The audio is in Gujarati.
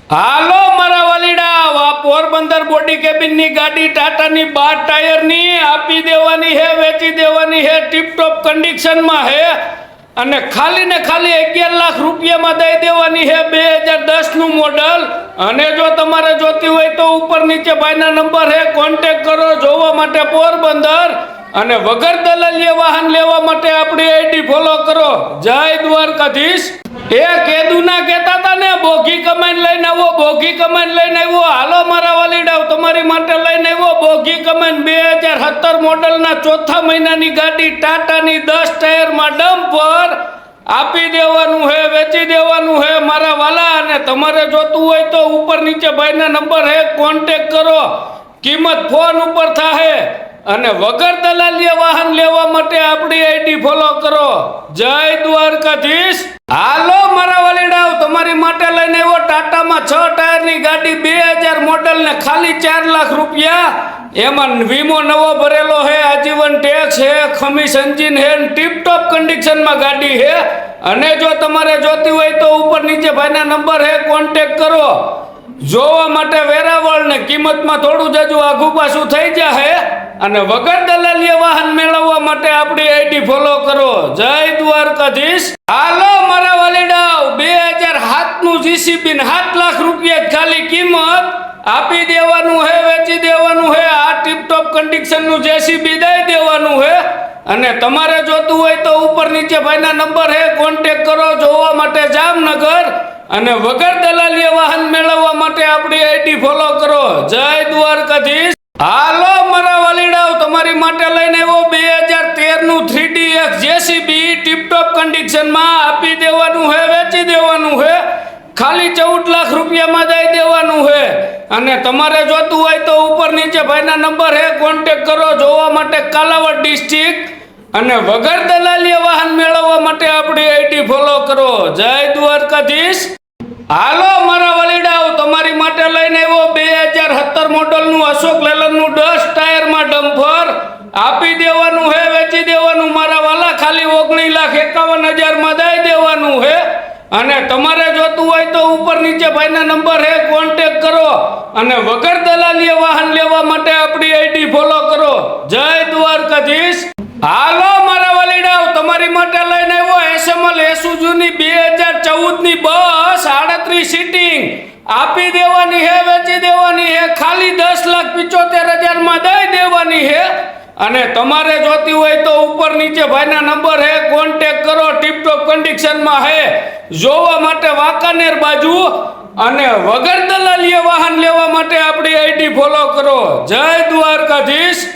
હાલો મારા વાલીડા, આ પોરબંદર બોડી કેબિનની ગાડી ટાટાની 12 ટાયરની આપી દેવાની હે, વેચી દેવાની હે, ટીપટોપ કન્ડિશનમાં હે અને ખાલી ને ખાલી 11 લાખ રૂપિયામાં દઈ દેવાની હે, 2010 નું મોડલ। અને જો તમારે જોતી હોય તો ઉપર નીચે ભાઈના નંબર હે, કોન્ટેક્ટ કરો। જોવા માટે પોરબંદર અને વગર દલાલીએ વાહન લેવા માટે આપણી આઈડી ફોલો કરો। જય દ્વારકાધીશ। એ કેદુના કહેતા હતા ને, બોગી કમાઈને લઈને આવો, બોગી કમાઈને લઈને આવ્યો। હાલો મારા વાલીડાઓ, તમારી માટે લઈને આવ્યો બોગી કમાઈને 2017 મોડલના ચોથા મહિનાની ગાડી ટાટાની 10 ટાયરમાં ડમ્પર આપી દેવાનું હે, વેચી દેવાનું હે મારા વાલા। અને તમારે જોતું હોય તો ઉપર નીચે ભાઈના નંબર હે, કોન્ટેક્ટ કરો। કિંમત ફોન ઉપર થાહે અને વગર દલાલીએ વાહન લેવા માટે આપણી આઈડી ફોલો કરો। જય દ્વારકાધીશ। હાલો મારા વાલીડાઓ, તમારી માટે લઈને આવ્યો ટાટામાં 6 ટાયરની ગાડી 2000 મોડલ ને ખાલી 4 લાખ રૂપિયા। એમાં વીમો નવો ભરેલો હે, આજીવન ટેક્સ હે, ખમીસ એન્જિન હે, ટીપટોપ કન્ડિશનમાં ગાડી હે। અને જો તમારે જોતી હોય તો ઉપર નીચે ભાઈના નંબર હે, કોન્ટેક્ટ કરો। જોવા માટે વેરાવળ ને કિંમતમાં થોડું જાજુ આઘું પાછું થઈ જાહે અને વગર દલાલીએ વાહન મેળવવા માટે આપણી આઈડી ફોલો કરો। જય દ્વારકાધીશ। હાલો મારા વાલીડાઓ, 2007 નું જીસીબી 7 લાખ રૂપિયા ખાલી કિંમત આપી દેવાનું હે, વેચી દેવાનું હે। આ ટીપટોપ કન્ડિશન નું જેસીબી દઈ દેવાનું હે અને તમારે જોતું હોય તો ઉપર નીચે ભાઈના નંબર હે, કોન્ટેક્ટ કરો। જોવા માટે જામનગર અને વગર દલાલીએ વાહન મેળવવા માટે આપણી આઈડી ફોલો કરો। જય દ્વારકાધીશ। હાલો મારા વાલીડાઓ, તમારી માટે લઈને આવ્યો 2013 નું 3DX જેસીબી ટીપટોપ કન્ડિશનમાં આપી દેવાનું હે, વેચી દેવાનું હે, ખાલી 14 લાખ રૂપિયામાં દઈ દેવાનું હે। અને તમારે જોતું હોય તો ઉપર નીચે ભાઈના નંબર હે, કોન્ટેક્ટ કરો। જોવા માટે કાલાવડ ડિસ્ટ્રિક્ટ અને વગર દલાલીએ વાહન મેળવવા માટે આપણી આઈડી ફોલો કરો। જય દ્વારકાધીશ। હાલો મારા વાલીડાઓ, તમારી માટે લઈને આવ્યો 2017 મોડલનું અશોક લેલનનું 10 ટાયરમાં ડમ્પર આપી દેવાનું હે, વેચી દેવાનું મારા વાલા, ખાલી 19,51,000 દઈ દેવાનું હે। અને તમારે જોતું હોય તો ઉપર નીચે ભાઈના નંબર હે, કોન્ટેક્ટ કરો અને વગર દલાલીએ વાહન લેવા માટે આપણી આઈડી ફોલો કરો। જય દ્વારકાધીશ। હાલો મારા વાલીડાઓ, તમારી માટે લઈને આવ્યો એસએમએલ એસુઝુની 2014 ની બસ 38 સીટિંગ આપી દેવાની હે, વેચી દેવાની હે, ખાલી 10,75,000 દઈ દેવાની હે। અને તમારે જોતી હોય તો ઉપર નીચે ભાઈના નંબર હે, કોન્ટેક્ટ કરો। ટીપટોપ કન્ડિશનમાં હે, જોવા માટે વાંકાનેર બાજુ અને વગર દલાલીએ વાહન લેવા માટે આપણી આઈડી ફોલો કરો। જય દ્વારકાધીશ।